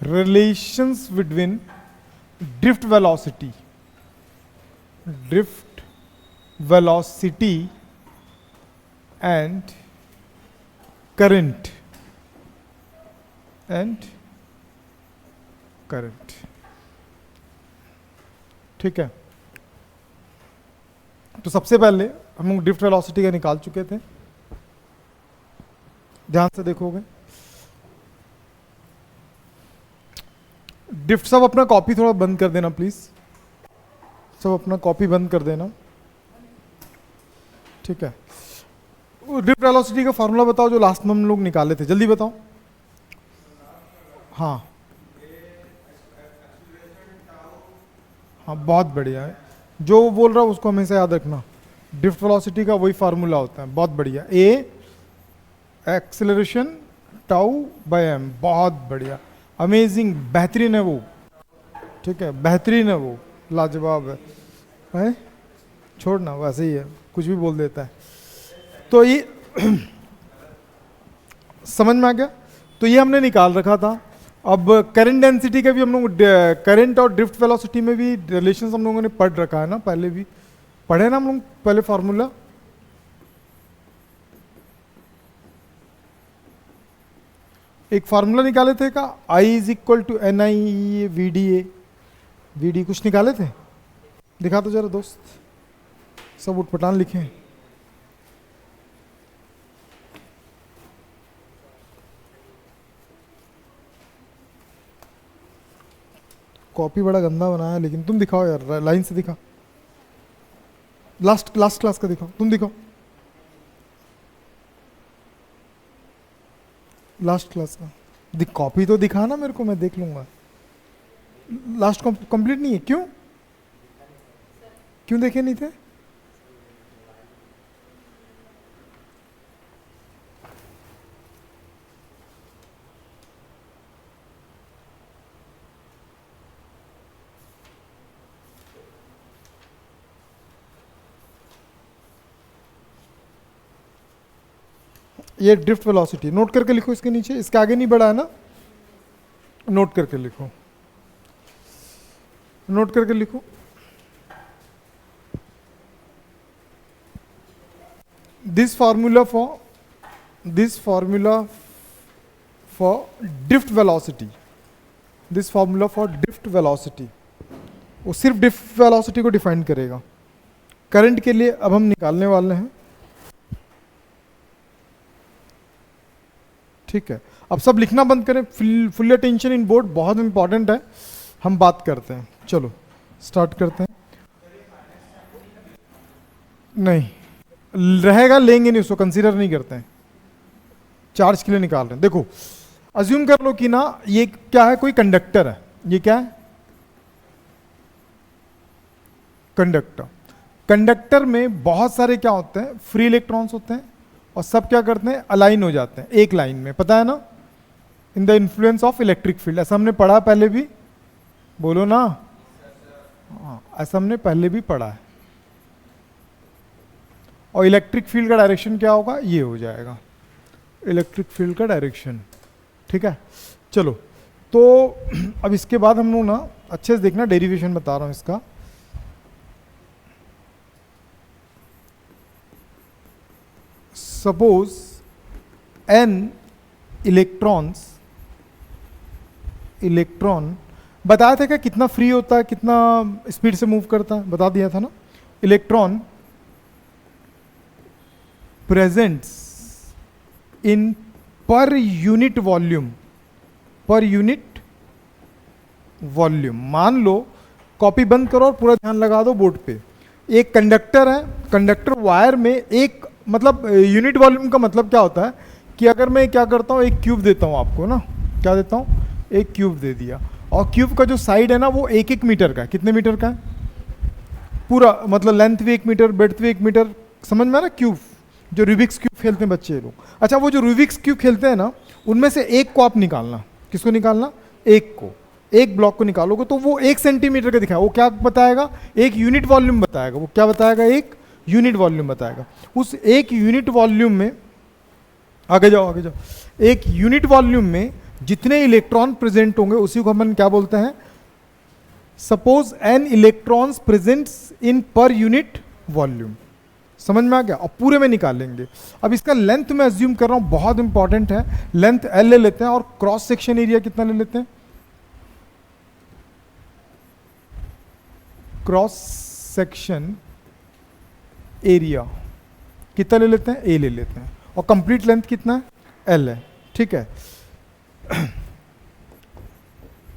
relations between drift velocity and current ठीक है। तो सबसे पहले हम लोग ड्रिफ्ट वेलोसिटी का निकाल चुके थे, ध्यान से देखोगे। ड्रिफ्ट, सब अपना कॉपी थोड़ा बंद कर देना प्लीज, सब अपना कॉपी बंद कर देना, ठीक है। ड्रिफ्ट वेलोसिटी का फॉर्मूला बताओ जो लास्ट में हम लोग निकाले थे, जल्दी बताओ। हाँ हाँ, बहुत बढ़िया है। जो वो बोल रहा है उसको हमेशा याद रखना, ड्रिफ्ट वेलोसिटी का वही फार्मूला होता है। बहुत बढ़िया, ए एक्सेलरेशन टाउ बाय एम, बहुत बढ़िया, अमेजिंग, बेहतरीन है वो, ठीक है, बेहतरीन है वो, लाजवाब है? छोड़ना, वैसे ही है, कुछ भी बोल देता है। तो ये समझ में आ गया। तो ये हमने निकाल रखा था। अब करंट डेंसिटी का भी हम लोग, करंट और ड्रिफ्ट वेलोसिटी में भी रिलेशन हम लोगों ने पढ़ रखा है ना, पहले भी पढ़े ना हम लोग, पहले फॉर्मूला। एक फार्मूला निकाले थे का, I is equal to N I V D A, V D कुछ निकाले थे, दिखा तो जरा दोस्त, सब उठपटांग लिखे हैं। कॉपी बड़ा गंदा बनाया, लेकिन तुम दिखाओ यार, लाइन से दिखा, लास्ट क्लास का दिखाओ, तुम दिखाओ लास्ट क्लास का, कॉपी तो दिखा ना मेरे को, मैं देख लूंगा। लास्ट कंप्लीट नहीं है, क्यों क्यों देखे नहीं थे? ये ड्रिफ्ट वेलोसिटी नोट करके लिखो, इसके नीचे, इसके आगे नहीं बढ़ा है ना, नोट करके लिखो, नोट करके लिखो। This formula for drift velocity, this formula for drift velocity, वो सिर्फ ड्रिफ्ट वेलोसिटी को डिफाइन करेगा। करंट के लिए अब हम निकालने वाले हैं, ठीक है। अब सब लिखना बंद करें, फुल अटेंशन इन बोर्ड, बहुत इंपॉर्टेंट है। हम बात करते हैं, चलो स्टार्ट करते हैं। नहीं रहेगा, लेंगे नहीं उसको, कंसीडर नहीं करते हैं, चार्ज के लिए निकाल रहे हैं। देखो अज्यूम कर लो कि ना ये क्या है, कोई कंडक्टर है, ये क्या है, कंडक्टर। कंडक्टर में बहुत सारे क्या होते हैं, फ्री इलेक्ट्रॉन्स होते हैं, और सब क्या करते हैं, अलाइन हो जाते हैं एक लाइन में, पता है ना, in the influence of electric field, ऐसा हमने पढ़ा पहले भी, बोलो ना, हाँ ऐसा हमने पहले भी पढ़ा है। और इलेक्ट्रिक फील्ड का डायरेक्शन क्या होगा, ये हो जाएगा इलेक्ट्रिक फील्ड का डायरेक्शन, ठीक है। चलो तो अब इसके बाद हम लोग ना अच्छे से देखना, डेरिवेशन बता रहा हूं इसका। सपोज n इलेक्ट्रॉन बताया था क्या, कितना फ्री होता है, कितना स्पीड से मूव करता है, बता दिया था ना। इलेक्ट्रॉन प्रेजेंट्स इन पर यूनिट वॉल्यूम, मान लो, कॉपी बंद करो और पूरा ध्यान लगा दो बोर्ड पे। एक कंडक्टर है, कंडक्टर वायर में एक, मतलब यूनिट वॉल्यूम का मतलब क्या होता है कि अगर मैं क्या करता हूँ, एक क्यूब देता हूँ आपको ना, क्या देता हूँ, एक क्यूब दे दिया, और क्यूब का जो साइड है ना वो 1-1 मीटर का है। कितने मीटर का है पूरा, मतलब लेंथ भी 1 मीटर, ब्रेड्थ भी 1 मीटर, समझ में आ रहा। क्यूब, जो रूबिक्स क्यूब खेलते हैं बच्चे लोग, अच्छा वो जो रूबिक्स क्यूब खेलते हैं ना, उनमें से एक को आप निकालना, किसको निकालना, एक को, एक ब्लॉक को निकालोगे तो वो 1 सेंटीमीटर का दिखाएगा, वो क्या बताएगा, एक यूनिट वॉल्यूम बताएगा, वो क्या बताएगा, एक यूनिट वॉल्यूम बताएगा। उस एक यूनिट वॉल्यूम में, आगे जाओ, एक यूनिट वॉल्यूम में जितने इलेक्ट्रॉन प्रेजेंट होंगे उसी को अपन क्या बोलते हैं, सपोज n इलेक्ट्रॉन्स प्रेजेंट्स इन पर यूनिट वॉल्यूम। समझ में आ गया? और पूरे में निकालेंगे। अब इसका लेंथ मैं अज्यूम कर रहा हूं, बहुत इंपॉर्टेंट है, लेंथ L ले लेते हैं और क्रॉस सेक्शन एरिया कितना ले लेते हैं, क्रॉस सेक्शन एरिया कितना ले लेते हैं, A ले लेते हैं, और कंप्लीट लेंथ कितना है, L है। ठीक है,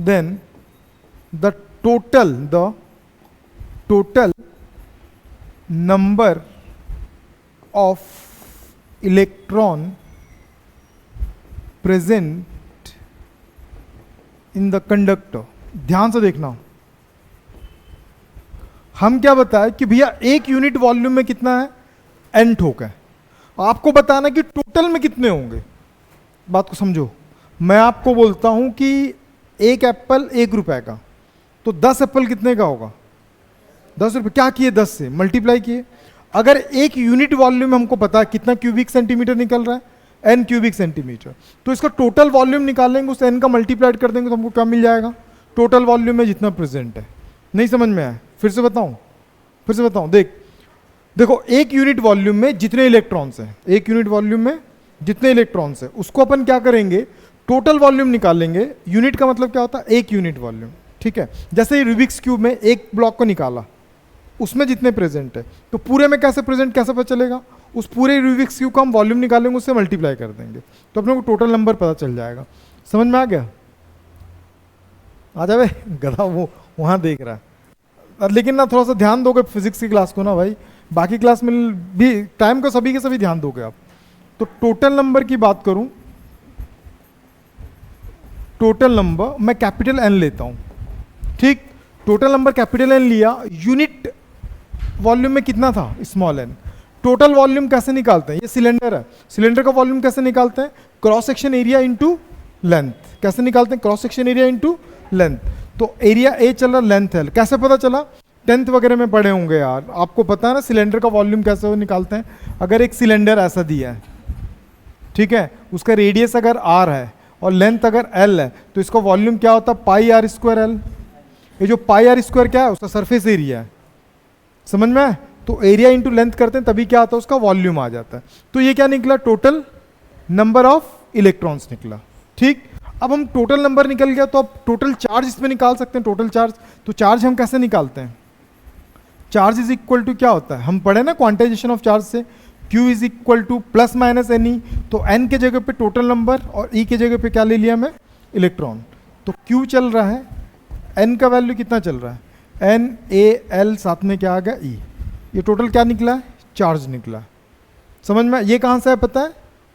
then the total number of electron present in the conductor. ध्यान से देखना, हम क्या बताए कि भैया एक यूनिट वॉल्यूम में कितना है, n ठोक है। आपको बताना कि टोटल में कितने होंगे। बात को समझो, मैं आपको बोलता हूं कि एक एप्पल 1 रुपए का, तो 10 एप्पल कितने का होगा, 10 रुपए। क्या किए, 10 से मल्टीप्लाई किए। अगर एक यूनिट वॉल्यूम हमको पता है कितना क्यूबिक सेंटीमीटर निकल रहा है, n क्यूबिक सेंटीमीटर, तो इसका टोटल वॉल्यूम निकालेंगे, उस n का मल्टीप्लाइड कर देंगे तो हमको क्या मिल जाएगा, टोटल वॉल्यूम में जितना प्रेजेंट है। नहीं समझ में आया, फिर से बताऊं, देखो एक यूनिट वॉल्यूम में जितने इलेक्ट्रॉन्स हैं, एक यूनिट वॉल्यूम में जितने इलेक्ट्रॉन्स हैं, उसको अपन क्या करेंगे, टोटल वॉल्यूम निकालेंगे। यूनिट का मतलब क्या होता है, एक यूनिट वॉल्यूम। ठीक है, जैसे रूबिक्स क्यूब में एक ब्लॉक को निकाला, उसमें जितने प्रेजेंट है, तो पूरे में कैसे प्रेजेंट कैसे पता चलेगा, उस पूरे रूबिक्स क्यूब का हम वॉल्यूम निकालेंगे, उससे मल्टीप्लाई कर देंगे, तो अपने को टोटल नंबर पता चल जाएगा। समझ में आ गया? आ जावे गधा वो वहां देख रहा है। लेकिन ना थोड़ा सा ध्यान दोगे फिजिक्स की क्लास को ना भाई, बाकी क्लास में भी टाइम को सभी के सभी ध्यान दोगे आप। तो टोटल नंबर की बात करूं, टोटल नंबर मैं कैपिटल N लेता हूं। ठीक, टोटल नंबर कैपिटल N लिया, यूनिट वॉल्यूम में कितना था, स्मॉल n। टोटल वॉल्यूम कैसे निकालते हैं, ये सिलेंडर है, सिलेंडर का वॉल्यूम कैसे निकालते हैं, cross section area into length. कैसे निकालते हैं, cross section area into length. तो एरिया A चल रहा, लेंथ L। कैसे पता चला, 10th वगैरह में पढ़े होंगे यार, आपको पता है ना सिलेंडर का वॉल्यूम कैसे निकालते हैं। अगर एक सिलेंडर ऐसा दिया है, ठीक है, उसका रेडियस अगर r है और लेंथ अगर L है, तो इसका वॉल्यूम क्या होता है, पाई r स्क्वायर L। ये जो पाई r स्क्वायर क्या है, उसका सरफेस एरिया है। समझ में? तो एरिया इंटू लेंथ करते हैं तभी क्या आता है, उसका वॉल्यूम आ जाता है। तो ये क्या निकला, टोटल नंबर ऑफ इलेक्ट्रॉन्स निकला। ठीक, अब हम टोटल नंबर निकल गया, तो अब टोटल चार्ज इसमें निकाल सकते हैं, टोटल चार्ज। तो चार्ज हम कैसे निकालते हैं, चार्ज इज इक्वल टू क्या होता है, हम पढ़े ना क्वांटाइजेशन ऑफ चार्ज से, Q is equal two plus minus NE। तो N के जगह पे टोटल नंबर और E के जगह पे क्या ले लिया मैं, इलेक्ट्रॉन। तो Q चल रहा है, N का वैल्यू कितना चल रहा है, NaL, साथ में क्या आ गया E। ये टोटल क्या निकला है, चार्ज निकला। समझ में? ये कहाँ से है पता है,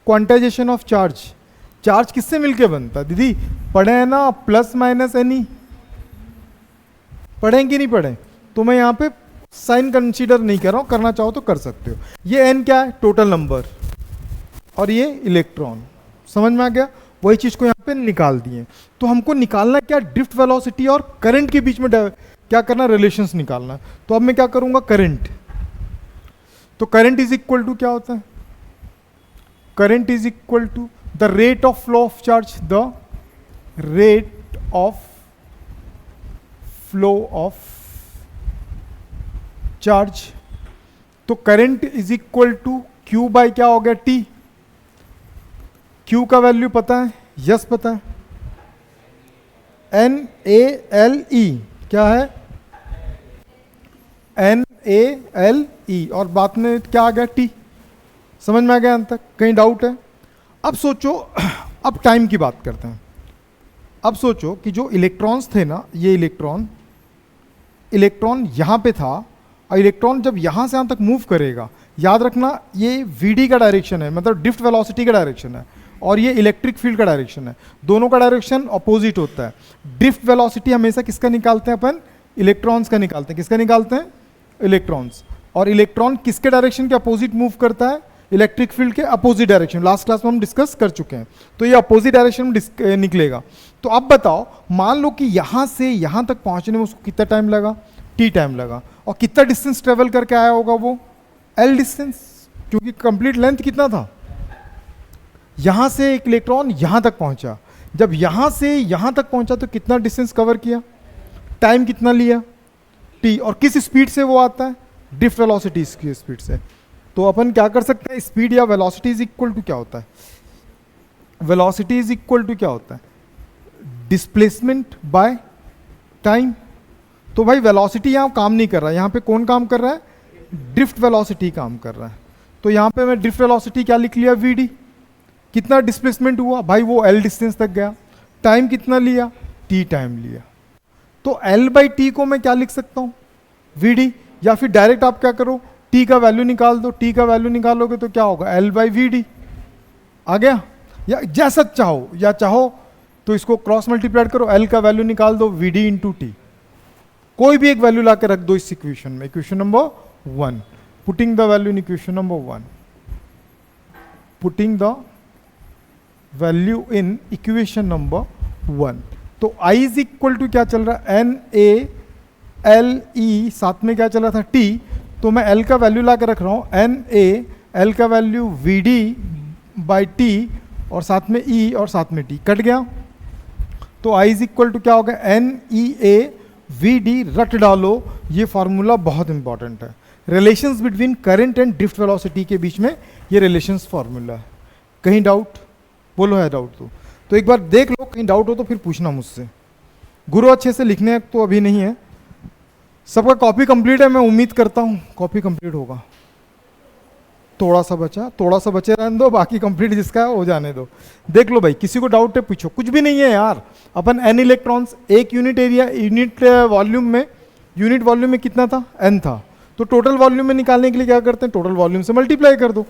क्वांटाइजेशन ऑफ चार्ज। चार्ज किससे मिलके बनता है दीदी, पढ़े हैं ना, प्लस माइनस NE, पढ़ें कि नहीं पढ़े? तो मैं यहाँ पे साइन कंसीडर नहीं कर रहा हूं, करना चाहो तो कर सकते हो। ये n क्या है, टोटल नंबर, और ये इलेक्ट्रॉन। समझ में आ गया? वही चीज को यहाँ पे निकाल दिए। तो हमको निकालना क्या, ड्रिफ्ट वेलोसिटी और करंट के बीच में क्या करना, रिलेशंस निकालना। तो अब मैं क्या करूंगा, करंट। तो करंट इज इक्वल टू क्या होता है, current is equal to the rate of flow of charge, the rate of flow of charge. तो current is equal to Q by क्या हो गया, T। Q का वैल्यू पता है, यस पता है, NaLe क्या है, NaLe, और बाद में क्या आ गया, T। समझ में आ गया अंत तक, कहीं डाउट है? अब सोचो, अब टाइम की बात करते हैं। अब सोचो कि जो इलेक्ट्रॉन्स थे ना, ये इलेक्ट्रॉन यहां पे था, और इलेक्ट्रॉन जब यहां से यहां तक मूव करेगा, याद रखना ये Vd का डायरेक्शन है, मतलब ड्रिफ्ट वेलोसिटी का डायरेक्शन है, और ये इलेक्ट्रिक फील्ड का डायरेक्शन है। दोनों का डायरेक्शन अपोजिट होता है। ड्रिफ्ट वेलोसिटी हमेशा किसका निकालते हैं अपन, इलेक्ट्रॉन्स का निकालते हैं। किसका निकालते हैं, इलेक्ट्रॉन्स। और इलेक्ट्रॉन किसके डायरेक्शन के अपोजिट मूव करता है, इलेक्ट्रिक फील्ड के अपोजिट डायरेक्शन। लास्ट क्लास में हम डिस्कस कर चुके हैं। तो ये अपोजिट डायरेक्शन में निकलेगा। तो अब बताओ, मान लो कि यहां से यहां तक पहुंचने में उसको कितना टाइम लगा, T टाइम लगा, और कितना डिस्टेंस ट्रेवल करके आया होगा वो, L डिस्टेंस, क्योंकि कंप्लीट लेंथ कितना था, यहां से एक इलेक्ट्रॉन यहां तक पहुंचा, जब यहाँ से यहाँ तक पहुँचा तो कितना डिस्टेंस कवर किया, टाइम कितना लिया t, और किस स्पीड से वो आता है, ड्रिफ्ट वेलोसिटी की स्पीड से। तो अपन क्या कर सकते हैं, स्पीड या वेलोसिटी इज इक्वल टू क्या होता है, वेलोसिटी इज इक्वल टू क्या होता है, डिस्प्लेसमेंट बाय टाइम। तो भाई वेलोसिटी यहाँ काम नहीं कर रहा है, यहाँ पे कौन काम कर रहा है, ड्रिफ्ट वेलोसिटी काम कर रहा है। तो यहाँ पे मैं ड्रिफ्ट वेलोसिटी क्या लिख लिया, वी डी। कितना डिस्प्लेसमेंट हुआ भाई, वो एल डिस्टेंस तक गया। टाइम कितना लिया, टी टाइम लिया। तो एल बाई टी को मैं क्या लिख सकता हूँ, वी डी, या फिर डायरेक्ट आप क्या करो, टी का वैल्यू निकाल दो। टी का वैल्यू निकालोगे तो क्या होगा, एल बाई वी डी आ गया। या जैसा चाहो, या चाहो तो इसको क्रॉस मल्टीप्लाइड करो, एल का वैल्यू निकाल दो, वी डी इंटू टी। कोई भी एक वैल्यू ला के रख दो इस इक्वेशन में, equation number 1, putting the value in equation number 1, putting the value in equation number 1। तो I इज इक्वल टू क्या चल रहा है, एन ए एल ई, साथ में क्या चल रहा था, टी। तो मैं L का वैल्यू ला के रख रहा हूँ, एन ए, एल का value V D by T, और साथ में E और साथ में T कट गया। तो I इज इक्वल टू क्या होगा, N E A V D, रट डालो, ये फॉर्मूला बहुत इंपॉर्टेंट है। Relations between current and drift velocity के बीच में ये रिलेशंस फॉर्मूला है। कहीं डाउट बोलो, है डाउट तो एक बार देख लो, कहीं डाउट हो तो फिर पूछना मुझसे। गुरु अच्छे से लिखने तो अभी नहीं है, सबका कॉपी कंप्लीट है, मैं उम्मीद करता हूँ कॉपी कंप्लीट होगा। थोड़ा सा बचे रहने दो, बाकी कंप्लीट जिसका है हो जाने दो। देख लो भाई, किसी को डाउट है पूछो, कुछ भी नहीं है यार। अपन एन इलेक्ट्रॉन्स, एक यूनिट एरिया, यूनिट वॉल्यूम में कितना था, एन था। तो टोटल वॉल्यूम में निकालने के लिए क्या करते हैं, टोटल वॉल्यूम से मल्टीप्लाई कर दो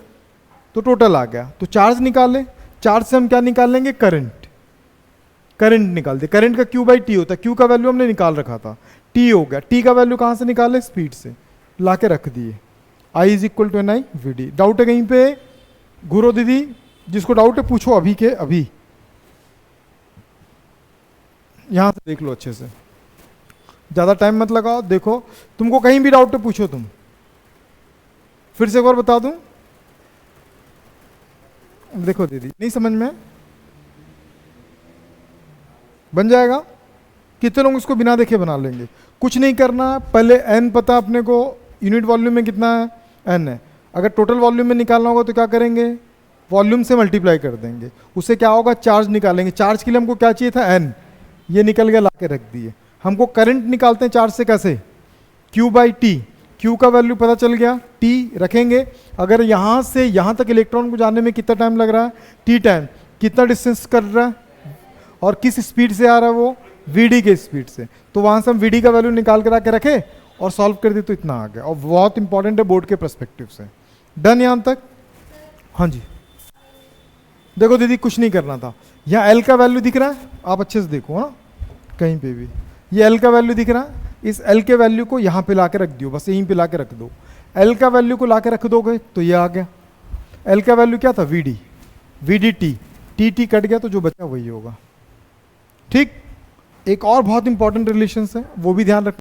तो टोटल आ गया। तो चार्ज निकाले, चार्ज से हम क्या निकाल लेंगे, करंट निकाल दे। करंट का क्यू बाई टी होता है, क्यू का वैल्यू हमने निकाल रखा था, टी हो गया। टी का वैल्यू कहाँ से निकाले, स्पीड से ला के रख दिए। I is equal to N I V D. Doubt है कहीं पे, गुरु दीदी जिसको डाउट है पूछो अभी के अभी, यहां से देख लो अच्छे से, ज्यादा टाइम मत लगाओ। देखो तुमको कहीं भी डाउट है पूछो तुम। फिर से एक बार बता दूं, देखो दीदी नहीं समझ में बन जाएगा, कितने लोग इसको बिना देखे बना लेंगे। कुछ नहीं करना, पहले एन पता अपने को, यूनिट वॉल्यूम में कितना है, एन है। अगर टोटल वॉल्यूम में निकालना होगा तो क्या करेंगे, वॉल्यूम से मल्टीप्लाई कर देंगे। उससे क्या होगा, चार्ज निकालेंगे। चार्ज के लिए हमको क्या चाहिए था, एन, ये निकल गया, ला के रख दिए। हमको करंट निकालते हैं चार्ज से, कैसे, क्यू बाई टी। क्यू का वैल्यू पता चल गया, टी रखेंगे। अगर यहाँ से यहाँ तक इलेक्ट्रॉन को जाने में कितना टाइम लग रहा है, टी टाइम। कितना डिस्टेंस कर रहा है और किस स्पीड से आ रहा है वो, वी के स्पीड से। तो वहाँ से हम वी का वैल्यू निकाल कर आके रखे और सॉल्व कर दी तो इतना आ गया। और बहुत इंपॉर्टेंट है बोर्ड के पर्सपेक्टिव से। डन यहाँ तक, हाँ जी। देखो दीदी कुछ नहीं करना था, यहाँ एल का वैल्यू दिख रहा है, आप अच्छे से देखो हाँ, कहीं पे भी ये एल का वैल्यू दिख रहा है। इस एल के वैल्यू को यहाँ पे ला के रख दियो, बस यहीं पे ला के रख दो। एल का वैल्यू को ला के रख दोगे तो ये आ गया। एल का वैल्यू क्या था, वी डी टी कट गया तो जो बचा वही होगा। ठीक, एक और बहुत इंपॉर्टेंट रिलेशन है वो भी ध्यान रखना।